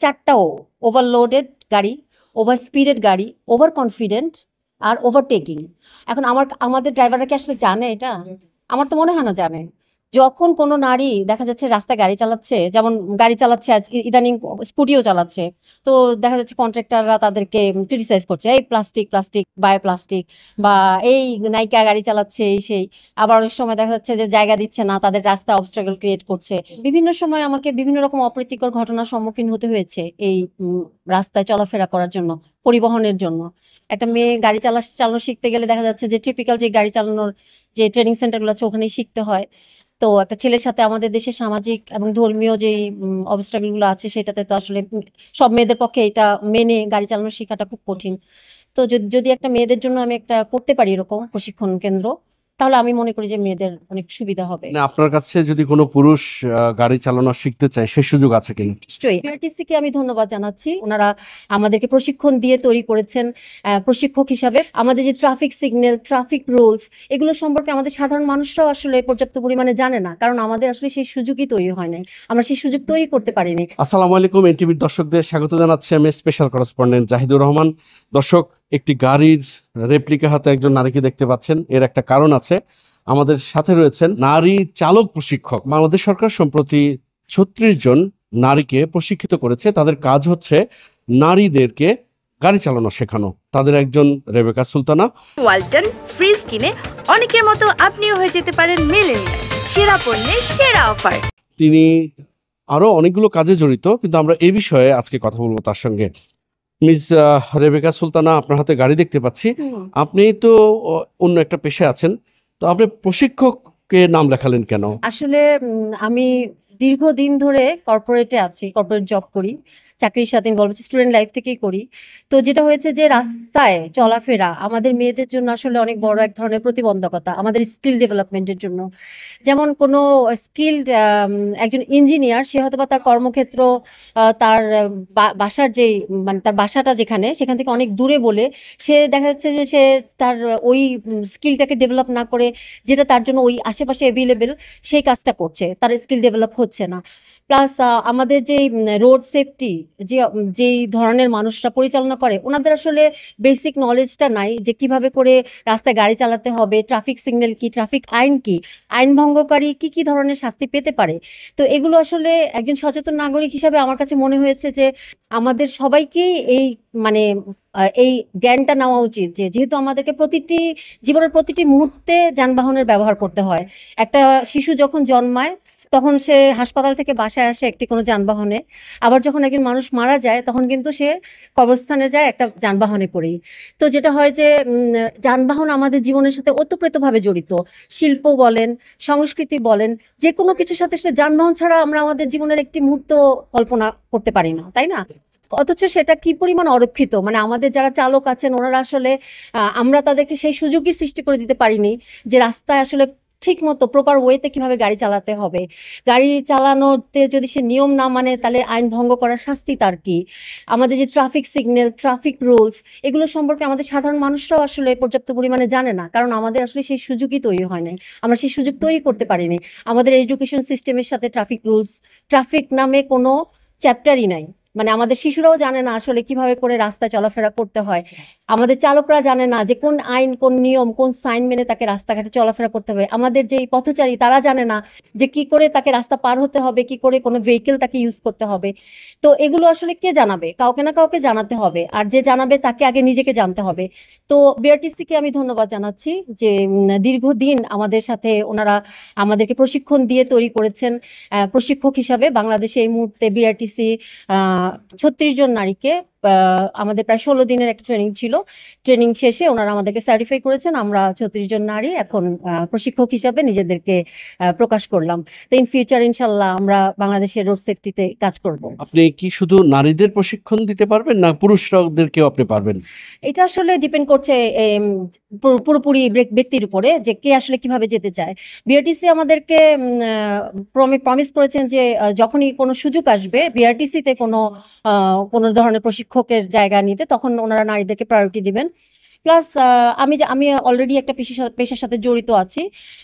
চারটাও overloaded গাড়ি, over স্পিডেড গাড়ি, over confident আর overtaking. এখন আমাদের ড্রাইভাররা কি আসলে জানে এটা? আমার তো মনে হয় না জানে। যখন কোনো নারী দেখা যাচ্ছে রাস্তায় গাড়ি চালাচ্ছে, যেমন গাড়ি চালাচ্ছে আজ ইদানিং স্কুটিও চালাচ্ছে, তো দেখা যাচ্ছে কন্ট্রাক্টররা তাদেরকে ক্রিটিসাইজ করছে, এই প্লাস্টিক প্লাস্টিক বাই প্লাস্টিক, বা এই নাইকা গাড়ি চালাচ্ছে এই সেই। আবার অনেক সময় দেখা যাচ্ছে যে জায়গা দিচ্ছে না, তাদের রাস্তা অবস্ট্রাগল ক্রিয়েট করছে। বিভিন্ন সময় আমাকে বিভিন্ন রকম অপ্রীতিকর ঘটনার সম্মুখীন হতে হয়েছে এই রাস্তায় চলাফেরা করার জন্য, পরিবহনের জন্য। একটা মেয়ে গাড়ি চালানো শিখতে গেলে দেখা যাচ্ছে যে টিপিক্যাল যে গাড়ি চালানোর যে ট্রেনিং সেন্টারগুলো আছে ওখানেই শিখতে হয়। তো একটা ছেলের সাথে আমাদের দেশের সামাজিক এবং ধর্মীয় যে অবস্ট্রাগল গুলো আছে সেটাতে তো আসলে সব মেয়েদের পক্ষে এটা মেনে গাড়ি চালানো শেখাটা খুব কঠিন। তো যদি একটা মেয়েদের জন্য আমি একটা করতে পারি এরকম প্রশিক্ষণ কেন্দ্র, তাহলে আমি মনে করি যে মেয়েদের অনেক সুবিধা হবে। মানে আপনার কাছে যদি কোনো পুরুষ গাড়ি চালানো শিখতে চায় সেই সুযোগ আছে কিনা? নিশ্চয়ই, বিআরটিসি-কে আমি ধন্যবাদ জানাচ্ছি। ওনারা আমাদেরকে প্রশিক্ষণ দিয়ে তৈরি করেছেন প্রশিক্ষক হিসাবে। আমাদের যে ট্রাফিক সিগন্যাল, ট্রাফিক রুলস, এগুলো সম্পর্কে আমাদের সাধারণ মানুষরাও আসলে পর্যাপ্ত পরিমাণে জানে না, কারণ আমাদের আসলে সেই সুযোগই তৈরি হয় নাই, আমরা সেই সুযোগ তৈরি করতে পারিনি। আসসালামু আলাইকুম, এনটিভির দর্শকদের স্বাগত জানাচ্ছি আমি স্পেশাল করেসপন্ডেন্ট জাহিদুর রহমান। দর্শক, একটি গাড়ির রেপ্লিকা হাতে একজন নারীকে দেখতে পাচ্ছেন, এর একটা কারণ আছে। আমাদের সাথে রয়েছেন নারী চালক প্রশিক্ষক। বাংলাদেশ সরকার সম্প্রতি 36 জন নারীকে প্রশিক্ষিত করেছে। তাদের কাজ হচ্ছে নারীদেরকে গাড়ি চালানো শেখানো। তাদের একজন রেবেকা সুলতানা। ওয়ালটন ফ্রিজ কিনে অনেকের মতো আপনিও হয়ে যেতে পারেন মিলেনিয়াল, সেরা পণ্যের সেরা অফার। তিনি আরো অনেকগুলো কাজে জড়িত, কিন্তু আমরা এই বিষয়ে আজকে কথা বলবো তার সঙ্গে। মিস রেবেকা সুলতানা, আপনার হাতে গাড়ি দেখতে পাচ্ছি। আপনি তো অন্য একটা পেশায় আছেন, তো আপনি প্রশিক্ষককে নাম লেখালেন কেন? আসলে আমি দীর্ঘদিন ধরে কর্পোরেটে আছি, কর্পোরেট জব করি, চাকরির সাথে ইনভলভ আছি, স্টুডেন্ট লাইফ থেকেই করি। তো যেটা হয়েছে যে রাস্তায় চলাফেরা আমাদের মেয়েদের জন্য আসলে অনেক বড় এক ধরনের প্রতিবন্ধকতা আমাদের স্কিল ডেভেলপমেন্টের জন্য। যেমন কোনো স্কিলড একজন ইঞ্জিনিয়ার, সে হয়তো বা তার কর্মক্ষেত্র তার বাসার যেই মানে তার বাসাটা যেখানে, সেখান থেকে অনেক দূরে বলে সে দেখা যাচ্ছে যে সে তার ওই স্কিলটাকে ডেভেলপ না করে যেটা তার জন্য ওই আশেপাশে অ্যাভেলেবেল সেই কাজটা করছে, তার স্কিল ডেভেলপ হচ্ছে না। প্লাস আমাদের যে রোড সেফটি যেই ধরনের মানুষরা পরিচালনা করে, ওনাদের আসলে বেসিক নলেজটা নাই যে কিভাবে করে রাস্তায় গাড়ি চালাতে হবে, ট্রাফিক সিগন্যাল কি, ট্রাফিক আইন কি, আইন ভঙ্গকারী কি কি ধরনের শাস্তি পেতে পারে। তো এগুলো আসলে একজন সচেতন নাগরিক হিসাবে আমার কাছে মনে হয়েছে যে আমাদের সবাইকেই এই মানে এই জ্ঞানটা নেওয়া উচিত যে যেহেতু আমাদেরকে জীবনের প্রতিটি মুহূর্তে যানবাহনের ব্যবহার করতে হয়। একটা শিশু যখন জন্মায় তখন সে হাসপাতাল থেকে বাসায় আসে একটি কোনো যানবাহনে, আবার যখন একজন মানুষ মারা যায় তখন কিন্তু সে কবরস্থানে যায় একটা যানবাহনে করেই। তো যেটা হয় যে যানবাহন আমাদের জীবনের সাথে ওতপ্রোতভাবে জড়িত। শিল্প বলেন, সংস্কৃতি বলেন, যে কোনো কিছুর সাথে সে যানবাহন ছাড়া আমরা আমাদের জীবনের একটি মুহূর্ত কল্পনা করতে পারি না, তাই না? অথচ সেটা কি পরিমাণ অরক্ষিত, মানে আমাদের যারা চালক আছেন ওনারা আসলে আমরা তাদেরকে সেই সুযোগই সৃষ্টি করে দিতে পারিনি যে রাস্তায় আসলে ঠিক মতো প্রপার ওয়েতে কিভাবে গাড়ি চালাতে হবে। গাড়ি চালানোতে যদি সে নিয়ম না মানে তাহলে আইন ভঙ্গ করার শাস্তি তার কি। আমাদের যে ট্রাফিক সিগন্যাল, ট্রাফিক রুলস, এগুলো সম্পর্কে আমাদের সাধারণ মানুষরাও আসলে পর্যাপ্ত পরিমাণে জানে না, কারণ আমাদের আসলে সেই সুযোগই তৈরি হয় নাই, আমরা সেই সুযোগ তৈরি করতে পারিনি। আমাদের এডুকেশন সিস্টেমের সাথে ট্রাফিক রুলস, ট্রাফিক নামে কোনো চ্যাপ্টারই নাই। মানে আমাদের শিশুরাও জানে না আসলে কিভাবে করে রাস্তায় চলাফেরা করতে হয়। আমাদের চালকরা জানে না যে কোন আইন, কোন নিয়ম, কোন সাইন মেনে তাকে রাস্তাঘাটে চলাফেরা করতে হবে। আমাদের যে পথচারী তারা জানে না যে কি করে তাকে রাস্তা পার হতে হবে, কি করে কোনো ভেহিকেল তাকে ইউজ করতে হবে। তো এগুলো আসলে কে জানাবে? কাউকে না কাউকে জানাতে হবে, আর যে জানাবে তাকে আগে নিজেকে জানতে হবে। তো বিআরটিসি-কে আমি ধন্যবাদ জানাচ্ছি যে দীর্ঘদিন আমাদের সাথে ওনারা আমাদেরকে প্রশিক্ষণ দিয়ে তৈরি করেছেন প্রশিক্ষক হিসাবে। বাংলাদেশে এই মুহূর্তে বিআরটিসি 36 জন নারীকে, আমাদের প্রায় 16 দিনের একটা ট্রেনিং ছিল, ট্রেনিং শেষে ওনারা আমাদেরকে সার্টিফাই করেছেন। আমরা 36 জন নারী এখন প্রশিক্ষক হিসাবে নিজেদেরকে প্রকাশ করলাম। তো ইন ফিউচার ইনশাল্লাহ আমরা বাংলাদেশের রোড সেফটিতে কাজ করব। আপনি কি শুধু নারীদের প্রশিক্ষণ দিতে পারবেন না পুরুষদেরকেও আপনি পারবেন? এটা আসলে ডিপেন্ড করছে পুরোপুরি ব্যক্তির উপরে যে কে আসলে কিভাবে যেতে চায়। বিআরটিসি আমাদেরকে প্রমিস করেছেন যে যখনই কোনো সুযোগ আসবে বিআরটিসিতে কোনো ধরনের প্রশিক্ষকের জায়গা নিতে, তখন ওনারা নারীদেরকে প্রায়োরিটি দিবেন। প্লাস আমি অলরেডি একটা পেশার সাথে জড়িত আছি।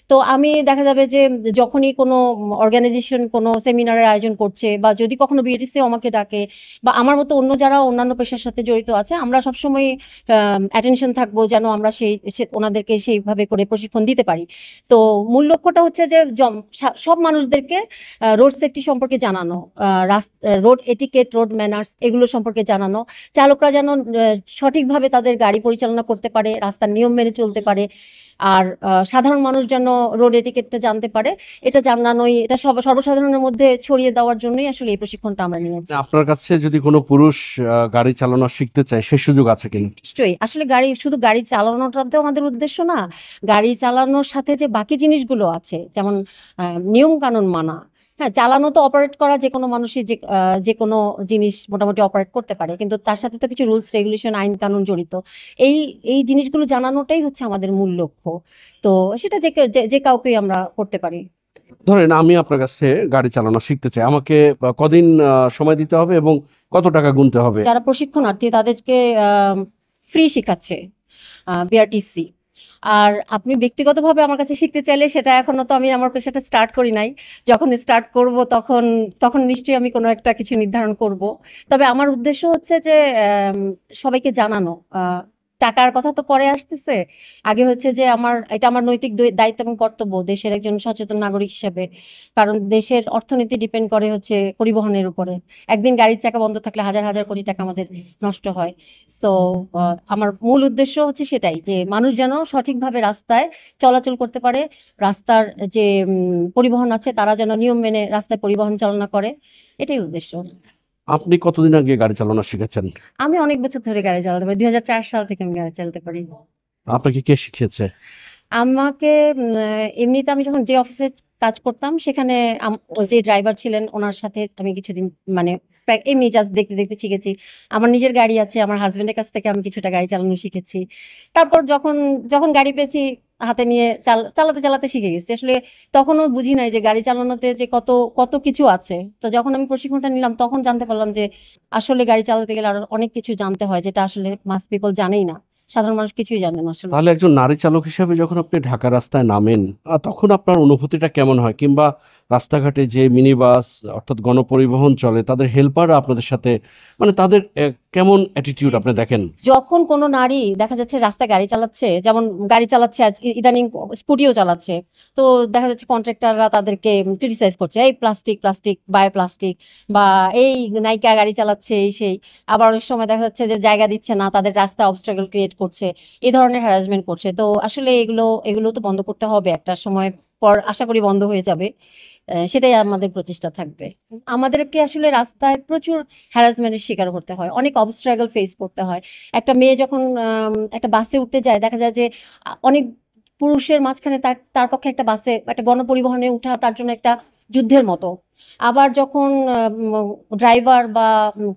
তো আমি দেখা যাবে যে যখনই কোনো অর্গানাইজেশন কোনো সেমিনারের আয়োজন করছে বা যদি কখনো বিএটিসি আমাকে ডাকে বা আমার মতো অন্য যারা অন্যান্য পেশার সাথে জড়িত আছে, আমরা সবসময় অ্যাটেনশন থাকবো যেন আমরা ওনাদেরকে সেইভাবে করে প্রশিক্ষণ দিতে পারি। তো মূল লক্ষ্যটা হচ্ছে যে সব মানুষদেরকে রোড সেফটি সম্পর্কে জানানো, রোড এটিকেট, রোড ম্যানার্স এগুলো সম্পর্কে জানানো, চালকরা যেন সঠিকভাবে তাদের গাড়ি পরিচালনা করতে পারে, রাস্তার নিয়ম মেনে চলতে পারে, আর সাধারণ মানুষ যেন রোড এটিকেটটা জানতে পারে, এটা জানানোই, এটা সর্বসাধারণের মধ্যে ছড়িয়ে দেওয়ার জন্যই আসলে এই প্রশিক্ষণটা আমরা নিয়েছি। আপনার কাছে যদি কোনো পুরুষ গাড়ি চালানো শিখতে চায় সেই সুযোগ আছে কিনা? নিশ্চয়ই, আসলে শুধু গাড়ি চালানোটাতে আমাদের উদ্দেশ্য না, গাড়ি চালানোর সাথে যে বাকি জিনিসগুলো আছে, যেমন নিয়ম কানুন মানা। হ্যাঁ, চালানো তো অপারেট করা যে কোনো মানুষই যে কোনো জিনিস মোটামুটি অপারেট করতে পারে, কিন্তু তার সাথে তো কিছু রুলস রেগুলেশন, আইন কানুন জড়িত। এই এই জিনিসগুলো জানানোটাই হচ্ছে আমাদের মূল লক্ষ্য। তো সেটা যে কাউকেই আমরা করতে পারি। ধরেন আমি আপনার কাছে গাড়ি চালানো শিখতে চাই, আমাকে কদিন সময় দিতে হবে এবং কত টাকা গুনতে হবে? যারা প্রশিক্ষণার্থী তাদেরকে ফ্রি শেখাচ্ছে বিআরটিসি। আর আপনি ব্যক্তিগতভাবে আমার কাছে শিখতে চাইলে, সেটা এখনো তো আমি আমার পেশাটা স্টার্ট করি নাই, যখন স্টার্ট করব তখন নিশ্চয়ই আমি কোনো একটা কিছু নির্ধারণ করব। তবে আমার উদ্দেশ্য হচ্ছে যে সবাইকে জানানো। টাকার কথা তো পরে আসতেছে, আগে হচ্ছে যে এটা আমার নৈতিক দায়িত্ব এবং কর্তব্য দেশের একজন সচেতন নাগরিক হিসেবে। কারণ দেশের অর্থনীতি ডিপেন্ড করে হচ্ছে পরিবহনের উপরে। একদিন গাড়ির চাকা বন্ধ থাকলে হাজার হাজার কোটি টাকা আমাদের নষ্ট হয়। সো আমার মূল উদ্দেশ্য হচ্ছে সেটাই, যে মানুষ যেন সঠিকভাবে রাস্তায় চলাচল করতে পারে, রাস্তার যে পরিবহন আছে তারা যেন নিয়ম মেনে রাস্তায় পরিবহন চালনা করে, এটাই উদ্দেশ্য। আপনি কতদিন আগে গাড়ি চালানো শিখেছেন? আমি অনেক বছর ধরে গাড়ি চালাতে পারি, 2004 সাল থেকে আমি গাড়ি চালাতে পারি। আপনাকে কে শিখিয়েছে? আমাকে এমনিতে আমি যখন যে অফিসে কাজ করতাম সেখানে ওই যে ড্রাইভার ছিলেন ওনার সাথে আমি কিছুদিন মানে এমনি জাস্ট দেখতে দেখতে শিখেছি। আমার নিজের গাড়ি আছে, আমার হাজবেন্ডের কাছ থেকে আমি কিছুটা গাড়ি চালানো শিখেছি। তারপর যখন যখন গাড়ি পেয়েছি হাতে নিয়ে চালাতে চালাতে শিখে গেছি। আসলে তখনও বুঝি নাই যে গাড়ি চালানোতে যে কত কত কিছু আছে। তো যখন আমি প্রশিক্ষণটা নিলাম তখন জানতে পারলাম যে আসলে গাড়ি চালাতে গেলে আরো অনেক কিছু জানতে হয়, যেটা আসলে মাস পিপল জানেই না, সাধারণ মানুষ কিছুই জানে না আসলে। তাহলে একজন নারী চালক হিসেবে যখন আপনি ঢাকা রাস্তায় নামেন, তখন আপনার অনুভূতিটা কেমন হয়? কিংবা রাস্তাঘাটে যে মিনি বাস অর্থাৎ গণপরিবহন চলে, তাদের হেল্পাররা আপনাদের সাথে মানে তাদের কেমন অ্যাটিটিউড আপনি দেখেন? যখন কোনো নারী দেখা যাচ্ছে রাস্তায় গাড়ি চালাচ্ছে, যেমন গাড়ি চালাচ্ছে আজ ইদানিং স্কুটিও চালাচ্ছে, তো দেখা যাচ্ছে কন্ট্রাক্টররা তাদেরকে ক্রিটিসাইজ করছে, এই প্লাস্টিক প্লাস্টিক বাই প্লাস্টিক, বা এই নাইকা গাড়ি চালাচ্ছে এই সেই। আবার অনেক সময় দেখা যাচ্ছে যে জায়গা দিচ্ছে না, তাদের রাস্তা অবস্ট্রাগল ক্রিয়েট করছে, এই ধরনের হ্যারাসমেন্ট করছে। তো আসলে এগুলো তো বন্ধ করতে হবে, একটা সময় পর আশা করি বন্ধ হয়ে যাবে। সেটাই আমাদের প্রচেষ্টা থাকবে। আমাদেরকে আসলে রাস্তায় প্রচুর হ্যারাসমেন্টের শিকার করতে হয়, অনেক অবস্ট্রাগল ফেস করতে হয়। একটা মেয়ে যখন একটা বাসে উঠতে যায়, দেখা যায় যে অনেক পুরুষের মাঝখানে তার পক্ষে একটা বাসে একটা গণপরিবহনে উঠা তার জন্য একটা যুদ্ধের মতো। আবার যখন ড্রাইভার বা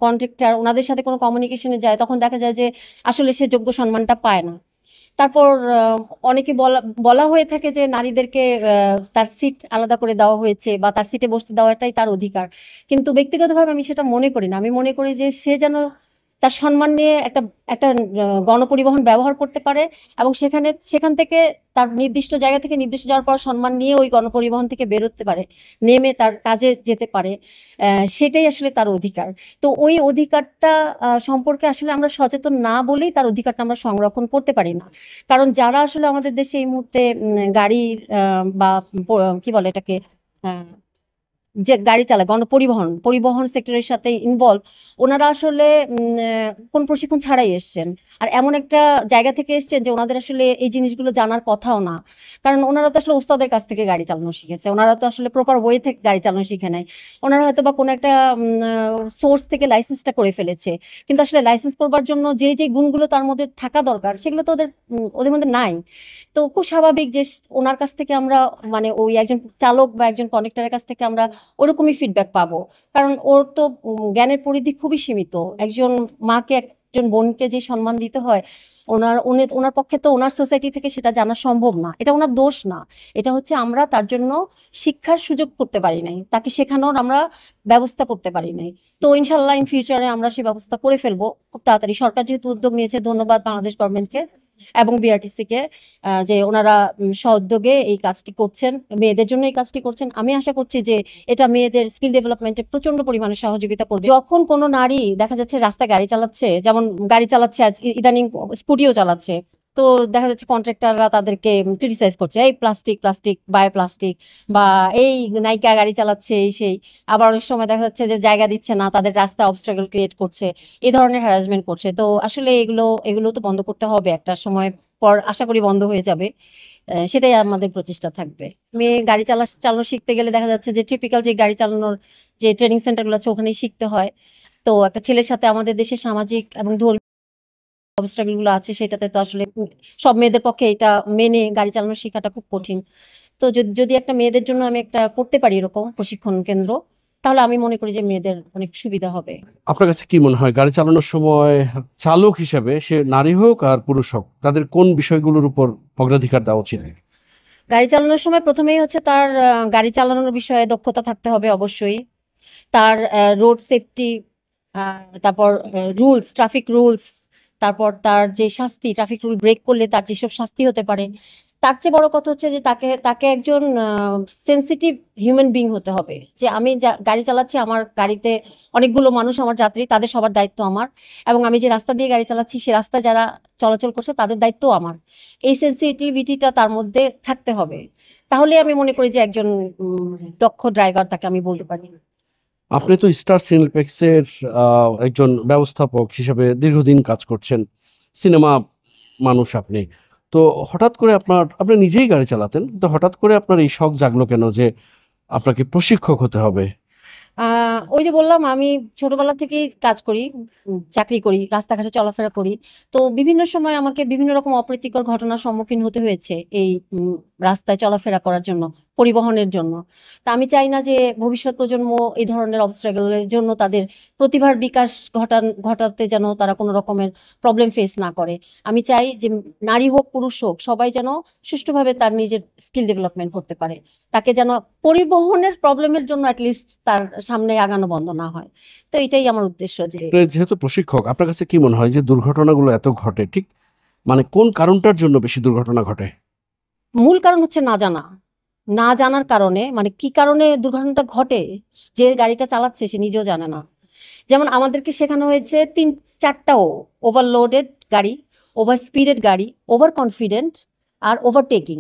কন্ট্রাক্টর ওনাদের সাথে কোনো কমিউনিকেশনে যায়, তখন দেখা যায় যে আসলে সে যোগ্য সম্মানটা পায় না। তারপর অনেকে বলা হয়ে থাকে যে নারীদেরকে তার সিট আলাদা করে দেওয়া হয়েছে বা তার সিটে বসতে দেওয়াটাই তার অধিকার, কিন্তু ব্যক্তিগতভাবে আমি সেটা মনে করি না। আমি মনে করি যে সে যেন তার সম্মান নিয়ে একটা একটা গণপরিবহন ব্যবহার করতে পারে, এবং সেখান থেকে তার নির্দিষ্ট জায়গা থেকে নির্দিষ্ট যাওয়ার পর সম্মান নিয়ে ওই গণপরিবহন থেকে বেরোতে পারে, নেমে তার কাজে যেতে পারে। সেটাই আসলে তার অধিকার। তো ওই অধিকারটা সম্পর্কে আসলে আমরা সচেতন না বলেই তার অধিকারটা আমরা সংরক্ষণ করতে পারি না। কারণ যারা আসলে আমাদের দেশে এই মুহূর্তে গাড়ি বা কি বলে এটাকে, যে গাড়ি চালায় পরিবহন সেক্টরের সাথে ইনভলভ, ওনারা আসলে কোন প্রশিক্ষণ ছাড়াই এসছেন, আর এমন একটা জায়গা থেকে এসছেন যে ওনাদের আসলে এই জিনিসগুলো জানার কথাও না। কারণ ওনারা তো আসলে ওস্তাদের কাছ থেকে গাড়ি চালানো শিখেছে, ওনারা তো আসলে প্রপার ওয়ে থেকে গাড়ি চালানো শিখে নাই। ওনারা হয়তো বা কোনো একটা সোর্স থেকে লাইসেন্সটা করে ফেলেছে, কিন্তু আসলে লাইসেন্স করবার জন্য যে গুণগুলো তার মধ্যে থাকা দরকার সেগুলো তো ওদের মধ্যে নাই। তো খুব স্বাভাবিক যে ওনার কাছ থেকে আমরা মানে ওই একজন চালক বা একজন কন্ডাক্টরের কাছ থেকে আমরা ওরকমই ফিডব্যাক পাবো। কারণ ওর তো জ্ঞানের পরিধি খুবই সীমিত। একজন মাকে একজন বোনকে যে সম্মান দিতে হয়, ওনার পক্ষে তো ওনার সোসাইটি থেকে সেটা জানা সম্ভব না। এটা ওনার দোষ না, এটা হচ্ছে আমরা তার জন্য শিক্ষার সুযোগ করতে পারি নাই, তাকে শেখানোর আমরা ব্যবস্থা করতে পারি নাই। তো ইনশাল্লাহ ইন ফিউচারে আমরা সে ব্যবস্থা করে ফেলবো খুব তাড়াতাড়ি। সরকার যেহেতু উদ্যোগ নিয়েছে, ধন্যবাদ বাংলাদেশ গভর্নমেন্টকে, এবং বিআরটিসি কে যে ওনারা সউদ্যোগে এই কাজটি করছেন, মেয়েদের জন্য এই কাজটি করছেন। আমি আশা করছি যে এটা মেয়েদের স্কিল ডেভেলপমেন্টে প্রচন্ড পরিমাণে সহযোগিতা করবে। যখন কোনো নারী দেখা যাচ্ছে রাস্তায় গাড়ি চালাচ্ছে, যেমন গাড়ি চালাচ্ছে আজ ইদানিং স্কুটিও চালাচ্ছে, তো দেখা যাচ্ছে কন্ট্রাক্টররা তাদেরকে ক্রিটিসাইজ করছে, এই প্লাস্টিক প্লাস্টিক বায় প্লাস্টিক, বা এই নাইকা গাড়ি চালাচ্ছে এই সেই। আবার অনেক সময় দেখা যাচ্ছে যে জায়গা দিচ্ছে না, তাদের রাস্তায় অবস্ট্রাগল ক্রিয়েট করছে, এই ধরনের হ্যারাসমেন্ট করছে। তো আসলে এগুলো তো বন্ধ করতে হবে, একটা সময় পর আশা করি বন্ধ হয়ে যাবে। সেটাই আমাদের প্রচেষ্টা থাকবে। মেয়ে গাড়ি চালানো শিখতে গেলে দেখা যাচ্ছে যে টিপিক্যাল যে গাড়ি চালানোর যে ট্রেনিং সেন্টারগুলো আছে ওখানেই শিখতে হয়। তো একটা ছেলের সাথে আমাদের দেশের সামাজিক এবং ধর্মীয় অবস্ট্রাগল গুলো আছে, সেটাতে তো আসলে সব মেয়েদের পক্ষে এটা মেনে গাড়ি চালানো শেখাটা খুব কঠিন। তো যদি একটা মেয়েদের জন্য আমি একটা করতে পারি এরকম প্রশিক্ষণ কেন্দ্র, তাহলে আমি মনে করি যে মেয়েদের অনেক সুবিধা হবে। আপনার কাছে কি মনে হয় গাড়ি চালানোর সময় চালক হিসেবে সে নারী হোক আর পুরুষ হোক, তাদের কোন বিষয়গুলোর উপর অগ্রাধিকার দেওয়া উচিত? গাড়ি চালানোর সময় প্রথমেই হচ্ছে তার গাড়ি চালানোর বিষয়ে দক্ষতা থাকতে হবে অবশ্যই। তার রোড সেফটি, তারপর রুলস, ট্রাফিক রুলস, তারপর তার যে শাস্তি, ট্রাফিক রুল ব্রেক করলে তার যেসব শাস্তি হতে পারে। তার চেয়ে বড় কথা হচ্ছে যে তাকে একজন সেনসিটিভ হিউম্যান বিং হতে হবে, যে আমি গাড়ি চালাচ্ছি, আমার গাড়িতে অনেকগুলো মানুষ আমার যাত্রী, তাদের সবার দায়িত্ব আমার, এবং আমি যে রাস্তা দিয়ে গাড়ি চালাচ্ছি সে রাস্তায় যারা চলাচল করছে তাদের দায়িত্ব আমার। এই সেনসিটিভিটিটা তার মধ্যে থাকতে হবে, তাহলে আমি মনে করি যে একজন দক্ষ ড্রাইভার তাকে আমি বলতে পারি। আপনি তো স্টার সিনেপ্লেক্সের একজন ব্যবস্থাপক হিসেবে দীর্ঘদিন কাজ করছেন, সিনেমা মানুষ আপনি। তো হঠাৎ করে আপনি নিজেই গাড়ি চালাতেন, তো হঠাৎ করে আপনার এই শখ জাগলো কেন যে আপনাকে প্রশিক্ষক হতে হবে? ওই যে বললাম আমি ছোটবেলা থেকেই কাজ করি, চাকরি করি, রাস্তাঘাটে চলাফেরা করি। তো বিভিন্ন সময় আমাকে বিভিন্ন রকম অপ্রীতিকর ঘটনার সম্মুখীন হতে হয়েছে এই রাস্তায় চলাফেরা করার জন্য, পরিবহনের জন্য। তা আমি চাই না যে ভবিষ্যৎ প্রজন্ম এই ধরনের অবস্ট্রাগলের জন্য তাদের প্রতিভার বিকাশ ঘটাতে যেন তারা কোনো রকমের প্রবলেম ফেস না করে। আমি চাই যে নারী হোক পুরুষ হোক সবাই যেন সুষ্ঠুভাবে তার নিজের স্কিল ডেভেলপমেন্ট করতে পারে, তাকে যেন পরিবহনের প্রবলেমের জন্য অ্যাটলিস্ট তার সামনে আগানো বন্ধ না হয়। তো এটাই আমার উদ্দেশ্য। যে আপনি যেহেতু প্রশিক্ষক, আপনার কাছে কি মনে হয় যে দুর্ঘটনাগুলো এত ঘটে, ঠিক মানে কোন কারণটার জন্য বেশি দুর্ঘটনা ঘটে? মূল কারণ হচ্ছে না জানা, না জানার কারণে, মানে কি কারণে দুর্ঘটনাটা ঘটে যে গাড়িটা চালাচ্ছে সে নিজেও জানে না। যেমন আমাদেরকে শেখানো হয়েছে 3-4টা ওভারলোডেড গাড়ি, ওভার স্পিডেড গাড়ি, ওভার কনফিডেন্ট আর ওভারটেকিং।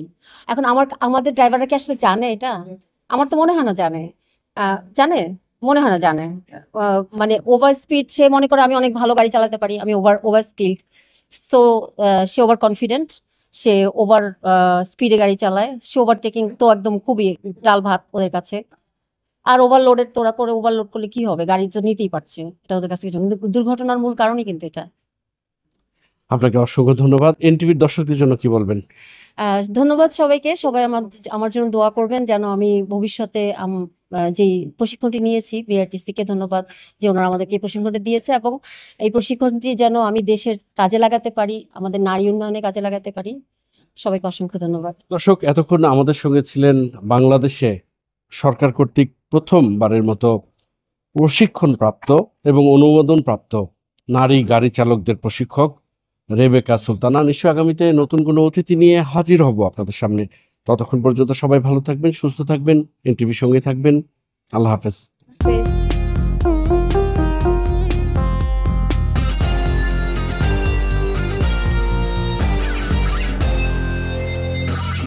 এখন আমাদের ড্রাইভাররা কি আসলে জানে এটা? আমার তো মনে হয় না জানে। জানে? মনে হয় না জানে। মানে ওভার স্পিড, সে মনে করে আমি অনেক ভালো গাড়ি চালাতে পারি, আমি ওভার স্কিলড। সো সে ওভার কনফিডেন্ট, সে ওভার স্পিডে গাড়ি চালায়, সে ওভারটেকিং তো একদম খুবই ডাল ভাত ওদের কাছে। আর ওভারলোডের তোরা করে ওভারলোড করলে কি হবে, গাড়ি তো নিতেই পারছে, এটা ওদের কাছে কিছু না। কিন্তু দুর্ঘটনার মূল কারণই কিন্তু এটা। আপনাকে অসংখ্য ধন্যবাদ। এনটিভির দর্শকদের জন্য কি বলবেন? ধন্যবাদ সবাইকে। সবাই আমার জন্য দোয়া করবেন যেন আমি ভবিষ্যতে যেই প্রশিক্ষণটি নিয়েছি, বিআরটিসি কে ধন্যবাদ যে ওনারা আমাদেরকে এই প্রশিক্ষণটি দিয়েছে, এবং এই প্রশিক্ষণটি যেন আমি দেশের কাজে লাগাতে পারি, আমাদের নারী উন্নয়নে কাজে লাগাতে পারি। সবাইকে অসংখ্য ধন্যবাদ। দর্শক, এতক্ষণ আমাদের সঙ্গে ছিলেন বাংলাদেশে সরকার কর্তৃক প্রথমবারের মতো প্রশিক্ষণপ্রাপ্ত এবং অনুমোদনপ্রাপ্ত নারী গাড়ি চালকদের প্রশিক্ষক রেবেকা সুলতানা। নিশ্চয় আগামীতে নতুন কোনো অতিথি নিয়ে হাজির হব আপনাদের সামনে। ততক্ষণ পর্যন্ত সবাই ভালো থাকবেন, সুস্থ থাকবেন, এনটিভির সঙ্গে থাকবেন। আল্লাহ হাফেজ।